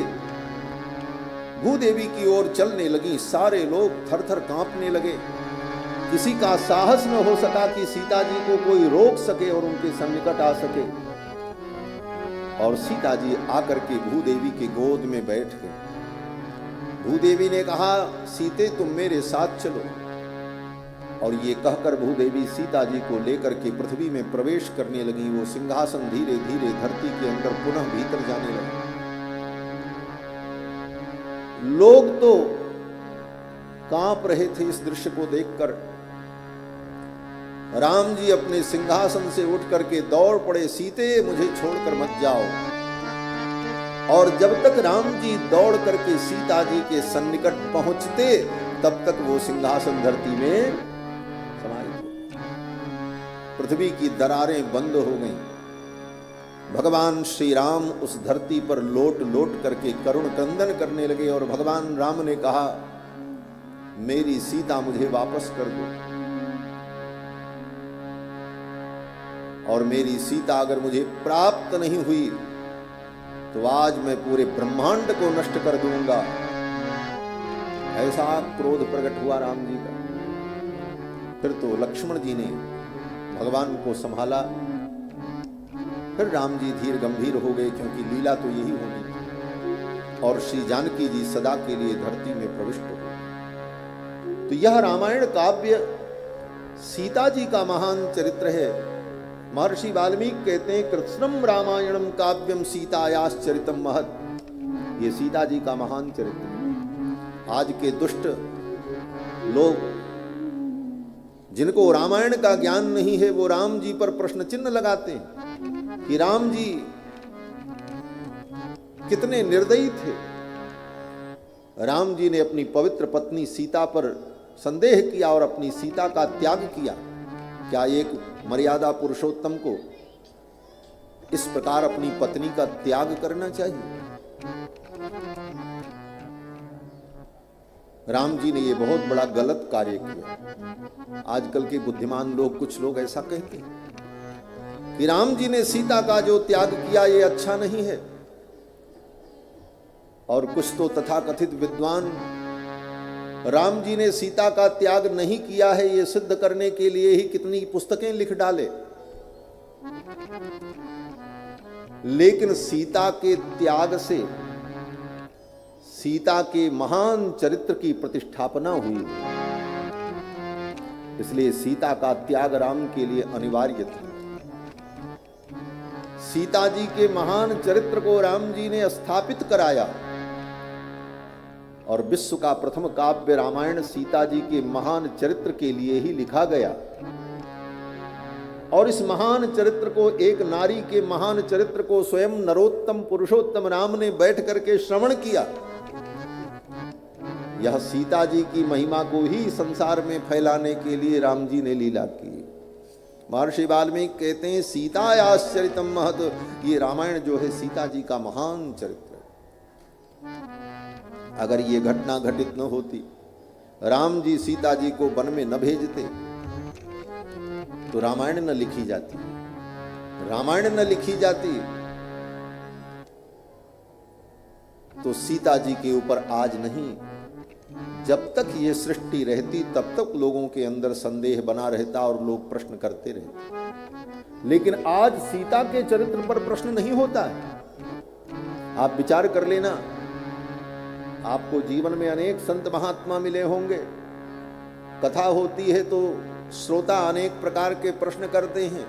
भूदेवी की ओर चलने लगी। सारे लोग थर थर कांपने लगे, किसी का साहस न हो सका कि सीता जी को कोई रोक सके और उनके सन्निकट आ सके। और सीता जी आकर के भूदेवी के गोद में बैठ गए। भूदेवी ने कहा, सीते तुम मेरे साथ चलो। और ये कहकर भूदेवी सीता जी को लेकर के पृथ्वी में प्रवेश करने लगी। वो सिंहासन धीरे धीरे धरती के अंदर पुनः भीतर जाने लगे। लोग तो कांप रहे थे इस दृश्य को देखकर। राम जी अपने सिंहासन से उठ करके दौड़ पड़े, सीते मुझे छोड़कर मत जाओ। और जब तक राम जी दौड़ करके सीता जी के सन्निकट पहुंचते तब तक वो सिंहासन धरती में समाहित हो, पृथ्वी की दरारें बंद हो गईं। भगवान श्री राम उस धरती पर लोट लोट करके करुण क्रंदन करने लगे और भगवान राम ने कहा, मेरी सीता मुझे वापस कर दो, और मेरी सीता अगर मुझे प्राप्त नहीं हुई तो आज मैं पूरे ब्रह्मांड को नष्ट कर दूंगा। ऐसा क्रोध प्रकट हुआ राम जी का। फिर तो लक्ष्मण जी ने भगवान को संभाला। फिर राम जी धीर गंभीर हो गए, क्योंकि लीला तो यही होनी थी। और श्री जानकी जी सदा के लिए धरती में प्रविष्ट हो गए। तो यह रामायण काव्य सीता जी का महान चरित्र है। महर्षि वाल्मीकि कहते हैं, कृत्स्नम रामायणम काव्यम सीतायास चरितम महत्। ये सीता जी का महान चरित्र है। आज के दुष्ट लोग जिनको रामायण का ज्ञान नहीं है, वो राम जी पर प्रश्न चिन्ह लगाते हैं कि राम जी कितने निर्दयी थे। राम जी ने अपनी पवित्र पत्नी सीता पर संदेह किया और अपनी सीता का त्याग किया। क्या एक मर्यादा पुरुषोत्तम को इस प्रकार अपनी पत्नी का त्याग करना चाहिए? राम जी ने यह बहुत बड़ा गलत कार्य किया। आजकल के बुद्धिमान लोग, कुछ लोग ऐसा कहते हैं कि राम जी ने सीता का जो त्याग किया ये अच्छा नहीं है। और कुछ तो तथाकथित विद्वान राम जी ने सीता का त्याग नहीं किया है ये सिद्ध करने के लिए ही कितनी पुस्तकें लिख डाले। लेकिन सीता के त्याग से सीता के महान चरित्र की प्रतिष्ठापना हुई, इसलिए सीता का त्याग राम के लिए अनिवार्य था। सीता जी के महान चरित्र को राम जी ने स्थापित कराया और विश्व का प्रथम काव्य रामायण सीता जी के महान चरित्र के लिए ही लिखा गया। और इस महान चरित्र को, एक नारी के महान चरित्र को स्वयं नरोत्तम पुरुषोत्तम राम ने बैठ करके श्रवण किया। यह सीता जी की महिमा को ही संसार में फैलाने के लिए राम जी ने लीला की। महर्षि वाल्मीकि कहते हैं, सीतायास चरितम महत्। ये रामायण जो है सीता जी का महान चरित्र। अगर ये घटना घटित न होती, राम जी सीता जी को वन में न भेजते तो रामायण न लिखी जाती। रामायण न लिखी जाती तो सीता जी के ऊपर आज नहीं, जब तक ये सृष्टि रहती तब तक लोगों के अंदर संदेह बना रहता और लोग प्रश्न करते रहते। लेकिन आज सीता के चरित्र पर प्रश्न नहीं होता है। आप विचार कर लेना, आपको जीवन में अनेक संत महात्मा मिले होंगे। कथा होती है तो श्रोता अनेक प्रकार के प्रश्न करते हैं।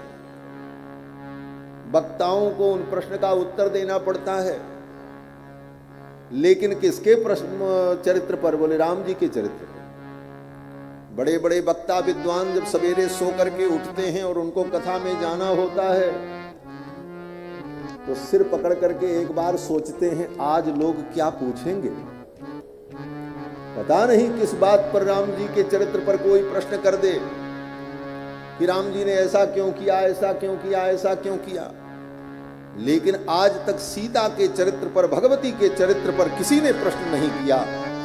वक्ताओं को उन प्रश्न का उत्तर देना पड़ता है। लेकिन किसके प्रश्न चरित्र पर? बोले राम जी के चरित्र पर। बड़े बड़े वक्ता विद्वान जब सवेरे सो करके उठते हैं और उनको कथा में जाना होता है तो सिर पकड़ करके एक बार सोचते हैं, आज लोग क्या पूछेंगे। पता नहीं किस बात पर राम जी के चरित्र पर कोई प्रश्न कर दे कि राम जी ने ऐसा क्यों किया, ऐसा क्यों किया, ऐसा क्यों किया। लेकिन आज तक सीता के चरित्र पर, भगवती के चरित्र पर किसी ने प्रश्न नहीं किया।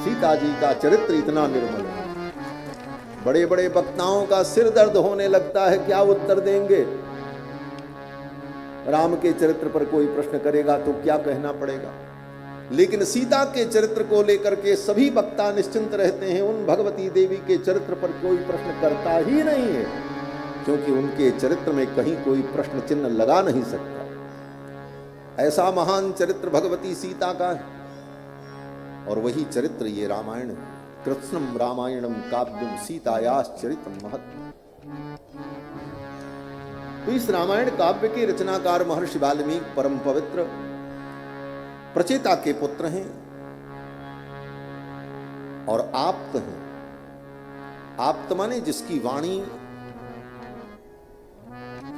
सीता जी का चरित्र इतना निर्मल है। बड़े बड़े वक्ताओं का सिर दर्द होने लगता है, क्या उत्तर देंगे। राम के चरित्र पर कोई प्रश्न करेगा तो क्या कहना पड़ेगा। लेकिन सीता के चरित्र को लेकर के सभी वक्ता निश्चिंत रहते हैं। उन भगवती देवी के चरित्र पर कोई प्रश्न करता ही नहीं है, क्योंकि उनके चरित्र में कहीं कोई प्रश्न चिन्ह लगा नहीं सकता। ऐसा महान चरित्र भगवती सीता का है और वही चरित्र ये रामायण है। कृत्स्नम रामायणम काव्यम सीतायाश्चरितम महत्। तो इस रामायण काव्य के रचनाकार महर्षि वाल्मीकि परम पवित्र प्रचेता के पुत्र हैं और आप्त हैं। आप्त माने जिसकी वाणी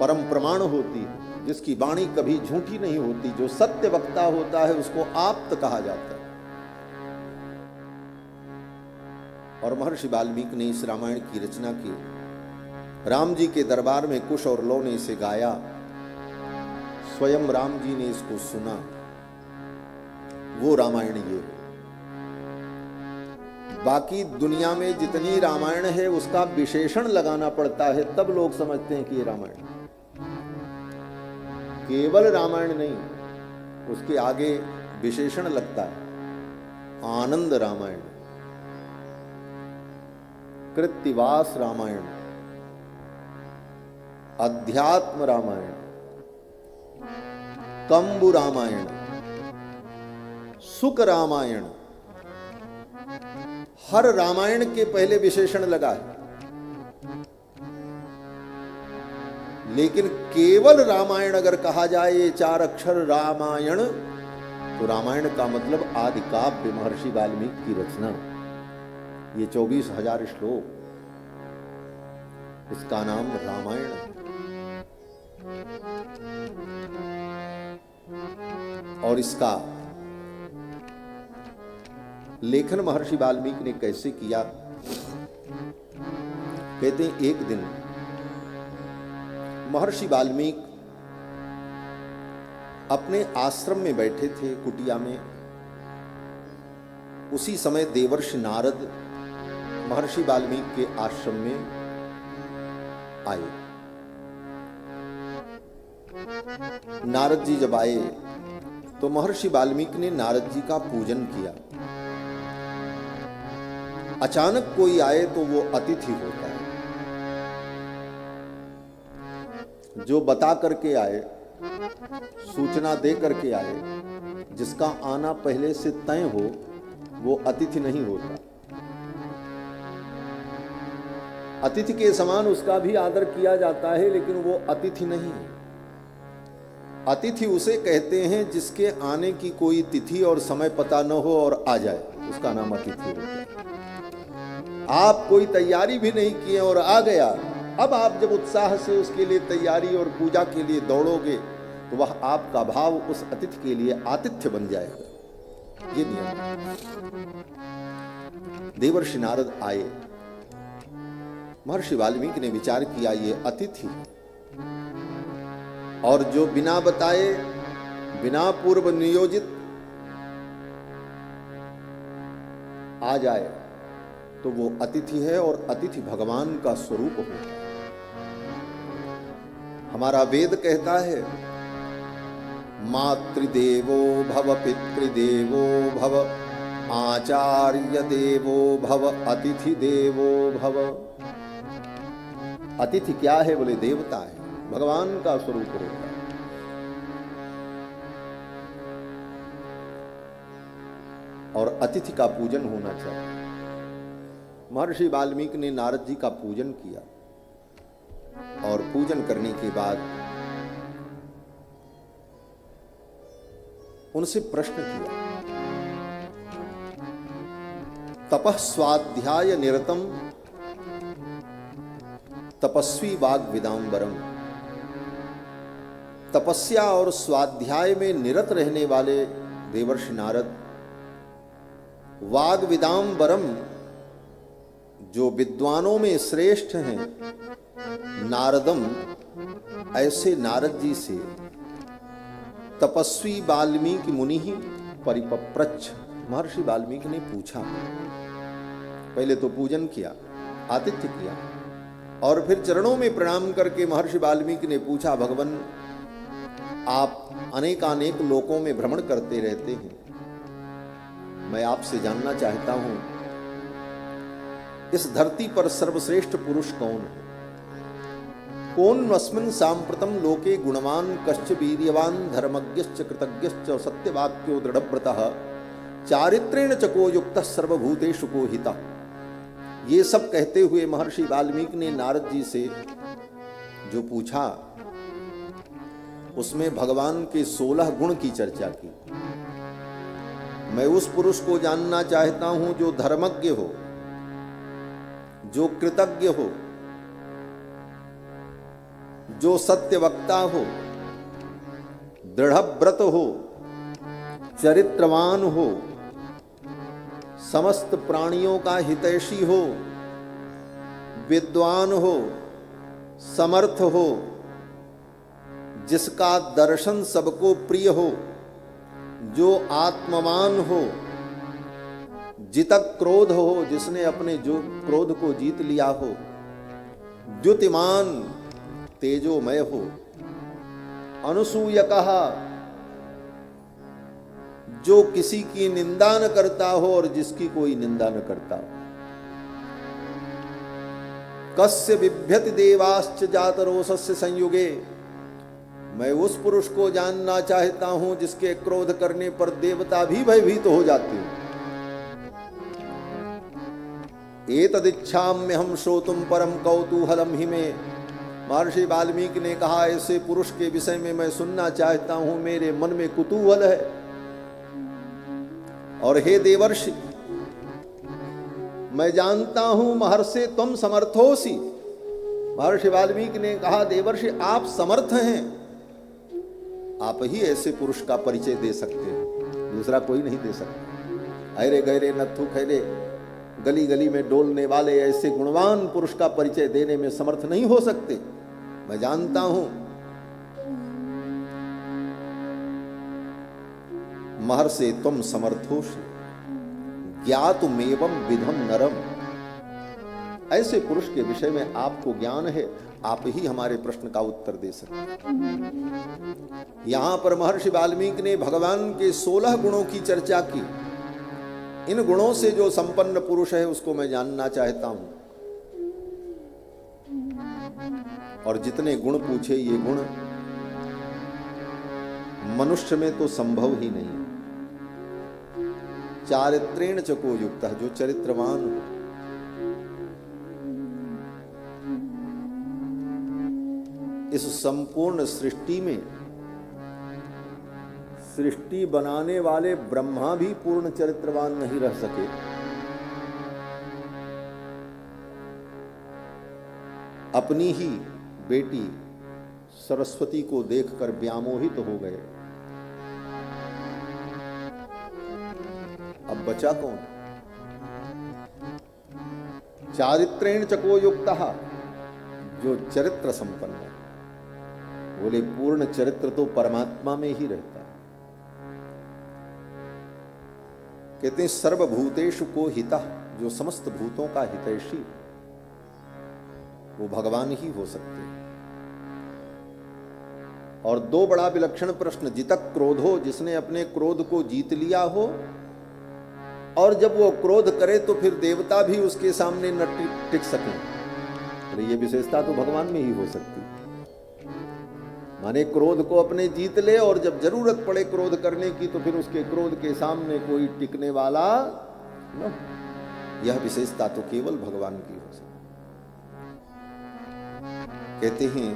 परम प्रमाण होती है, जिसकी वाणी कभी झूठी नहीं होती, जो सत्य वक्ता होता है उसको आप्त कहा जाता है। और महर्षि वाल्मीकि ने इस रामायण की रचना की। राम जी के दरबार में कुश और लौ ने इसे गाया, स्वयं राम जी ने इसको सुना। वो रामायण ये है। बाकी दुनिया में जितनी रामायण है उसका विशेषण लगाना पड़ता है, तब लोग समझते हैं कि ये रामायण। केवल रामायण नहीं, उसके आगे विशेषण लगता है। आनंद रामायण, कृत्तिवास रामायण, अध्यात्म रामायण, कंबु रामायण, सुख रामायण। हर रामायण के पहले विशेषण लगा है। लेकिन केवल रामायण अगर कहा जाए, ये 4 अक्षर रामायण, तो रामायण का मतलब आदि काव्य महर्षि वाल्मीकि की रचना। ये 24,000 श्लोक, इसका नाम रामायण है। और इसका लेखन महर्षि वाल्मीकि ने कैसे किया? कहते हैं एक दिन महर्षि वाल्मीकि अपने आश्रम में बैठे थे, कुटिया में। उसी समय देवर्षि नारद महर्षि वाल्मीकि के आश्रम में आए। नारद जी जब आए तो महर्षि वाल्मीकि ने नारद जी का पूजन किया। अचानक कोई आए तो वो अतिथि होता है। जो बता करके आए, सूचना दे करके आए, जिसका आना पहले से तय हो, वो अतिथि नहीं होता। अतिथि के समान उसका भी आदर किया जाता है, लेकिन वो अतिथि नहीं है। अतिथि उसे कहते हैं जिसके आने की कोई तिथि और समय पता न हो और आ जाए, उसका नाम अतिथि होता है। आप कोई तैयारी भी नहीं किए और आ गया, अब आप जब उत्साह से उसके लिए तैयारी और पूजा के लिए दौड़ोगे तो वह आपका भाव उस अतिथि के लिए आतिथ्य बन जाएगा। ये नियम है। देवर्षि नारद आए। महर्षि वाल्मीकि ने विचार किया, ये अतिथि और जो बिना बताए, बिना पूर्व नियोजित आ जाए तो वो अतिथि है, और अतिथि भगवान का स्वरूप होता है। हमारा वेद कहता है, मातृदेवो भव, पितृदेवो भव, आचार्य देवो भव, अतिथि देवो भव। अतिथि क्या है? बोले देवता है, भगवान का स्वरूप होता है। और अतिथि का पूजन होना चाहिए। महर्षि वाल्मीकि ने नारद जी का पूजन किया और पूजन करने के बाद उनसे प्रश्न किया। तपः स्वाध्याय निरतम तपस्वी वाग विदाम्बरम। तपस्या और स्वाध्याय में निरत रहने वाले देवर्षि नारद, वाग विदाम्बरम जो विद्वानों में श्रेष्ठ हैं, नारदम ऐसे नारद जी से तपस्वी वाल्मीकि मुनि ही परिपप्रच्छ। महर्षि वाल्मीकि ने पूछा। पहले तो पूजन किया, आतिथ्य किया, और फिर चरणों में प्रणाम करके महर्षि वाल्मीकि ने पूछा, भगवान आप अनेकानेक लोकों में भ्रमण करते रहते हैं, मैं आपसे जानना चाहता हूं इस धरती पर सर्वश्रेष्ठ पुरुष कौन है? कौन अस्मिन् सांप्रतम लोके गुणवान कश्च वीर्यवान धर्मज्ञश्च कृतज्ञश्च सत्यवाक्यो दृढ़व्रतः चारित्रेण चको युक्तः सर्वभूतेषु कोहितः। ये सब कहते हुए महर्षि वाल्मीकि ने नारद जी से जो पूछा उसमें भगवान के 16 गुण की चर्चा की। मैं उस पुरुष को जानना चाहता हूं जो धर्मज्ञ हो, जो कृतज्ञ हो, जो सत्यवक्ता हो, दृढ़व्रत हो, चरित्रवान हो, समस्त प्राणियों का हितैषी हो, विद्वान हो, समर्थ हो, जिसका दर्शन सबको प्रिय हो, जो आत्मवान हो, जितक क्रोध हो, जिसने अपने जो क्रोध को जीत लिया हो, द्युतिमान तेजोमय हो, अनुसूयकः जो किसी की निंदा न करता हो और जिसकी कोई निंदा न करता हो, कस्य बिभ्यति देवाश्च जातरोषस्य संयुगे, मैं उस पुरुष को जानना चाहता हूं जिसके क्रोध करने पर देवता भी भयभीत हो जाते हैं। एतदिच्छाम्य हम श्रोतुम परम कौतूहलम हि मे, महर्षि वाल्मीकि ने कहा ऐसे पुरुष के विषय में मैं सुनना चाहता हूं, मेरे मन में कुतूहल है। और हे देवर्षि, मैं जानता हूं महर्षि तुम समर्थोसी। महर्षि वाल्मीकि ने कहा देवर्षि आप समर्थ हैं, आप ही ऐसे पुरुष का परिचय दे सकते हैं, दूसरा कोई नहीं दे सकता। अरे गहरे नथु खैरे गली गली में डोलने वाले ऐसे गुणवान पुरुष का परिचय देने में समर्थ नहीं हो सकते। मैं जानता हूं महर्षि तुम समर्थोषि ज्ञातुमेवं विधम नरम, ऐसे पुरुष के विषय में आपको ज्ञान है, आप ही हमारे प्रश्न का उत्तर दे सकते हैं। यहां पर महर्षि वाल्मीकि ने भगवान के 16 गुणों की चर्चा की। इन गुणों से जो संपन्न पुरुष है उसको मैं जानना चाहता हूं। और जितने गुण पूछे, ये गुण मनुष्य में तो संभव ही नहीं। चारित्रेण च को युक्तः, जो चरित्रवान हो, इस संपूर्ण सृष्टि में सृष्टि बनाने वाले ब्रह्मा भी पूर्ण चरित्रवान नहीं रह सके। अपनी ही बेटी सरस्वती को देखकर व्यामोहित हो गए। अब बचा कौन? चारित्रेण चको युक्तः, जो चरित्र संपन्न है। बोले पूर्ण चरित्र तो परमात्मा में ही रहता है। कहते हैं सर्वभूतेषु को हितः, जो समस्त भूतों का हितैषी वो भगवान ही हो सकते हैं। और दो बड़ा विलक्षण प्रश्न, जितक क्रोध हो, जिसने अपने क्रोध को जीत लिया हो, और जब वो क्रोध करे तो फिर देवता भी उसके सामने न टिक सके। अरे ये विशेषता तो भगवान में ही हो सकती है। माने क्रोध को अपने जीत ले और जब जरूरत पड़े क्रोध करने की तो फिर उसके क्रोध के सामने कोई टिकने वाला न। यह विशेषता तो केवल भगवान की हो सकती। कहते हैं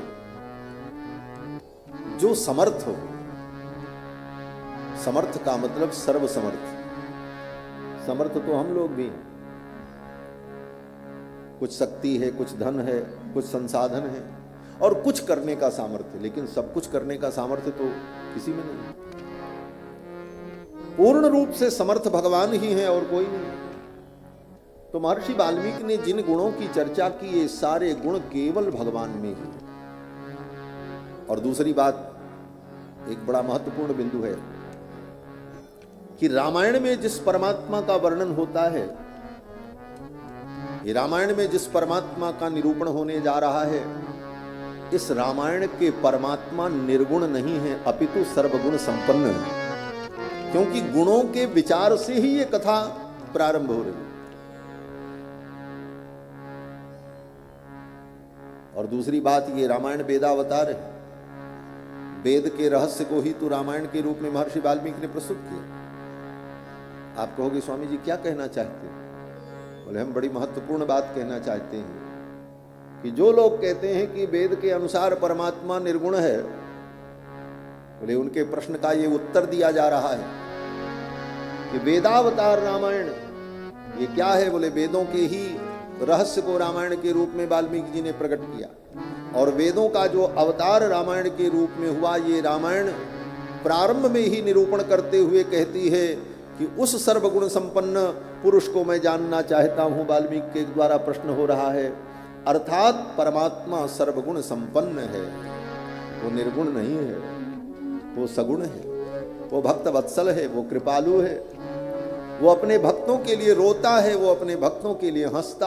जो समर्थ हो, समर्थ का मतलब सर्वसमर्थ। समर्थ तो हम लोग भी हैं, कुछ शक्ति है, कुछ धन है, कुछ संसाधन है और कुछ करने का सामर्थ्य, लेकिन सब कुछ करने का सामर्थ्य तो किसी में नहीं। पूर्ण रूप से समर्थ भगवान ही है और कोई नहीं। तो महर्षि वाल्मीकि ने जिन गुणों की चर्चा की, ये सारे गुण केवल भगवान में ही। और दूसरी बात, एक बड़ा महत्वपूर्ण बिंदु है कि रामायण में जिस परमात्मा का वर्णन होता है, ये रामायण में जिस परमात्मा का निरूपण होने जा रहा है, इस रामायण के परमात्मा निर्गुण नहीं है, अपितु सर्वगुण संपन्न है। क्योंकि गुणों के विचार से ही ये कथा प्रारंभ हो रही है। और दूसरी बात, ये रामायण वेदावतार है। वेद के रहस्य को ही तो रामायण के रूप में महर्षि वाल्मीकि ने प्रस्तुत किया। आप कहोगे स्वामी जी क्या कहना चाहते हैं? बोले हम बड़ी महत्वपूर्ण बात कहना चाहते हैं कि जो लोग कहते हैं कि वेद के अनुसार परमात्मा निर्गुण है, बोले उनके प्रश्न का ये उत्तर दिया जा रहा है कि वेदावतार रामायण ये क्या है। बोले वेदों के ही रहस्य को रामायण के रूप में वाल्मीकि जी ने प्रकट किया, और वेदों का जो अवतार रामायण के रूप में हुआ, ये रामायण प्रारंभ में ही निरूपण करते हुए कहती है कि उस सर्वगुण संपन्न पुरुष को मैं जानना चाहता हूं। वाल्मीकि के द्वारा प्रश्न हो रहा है, अर्थात परमात्मा सर्वगुण संपन्न है, वो निर्गुण नहीं है, वो सगुण है, वो भक्त वत्सल है, वो कृपालु है, वो अपने भक्तों के लिए रोता है, वो अपने भक्तों के लिए हंसता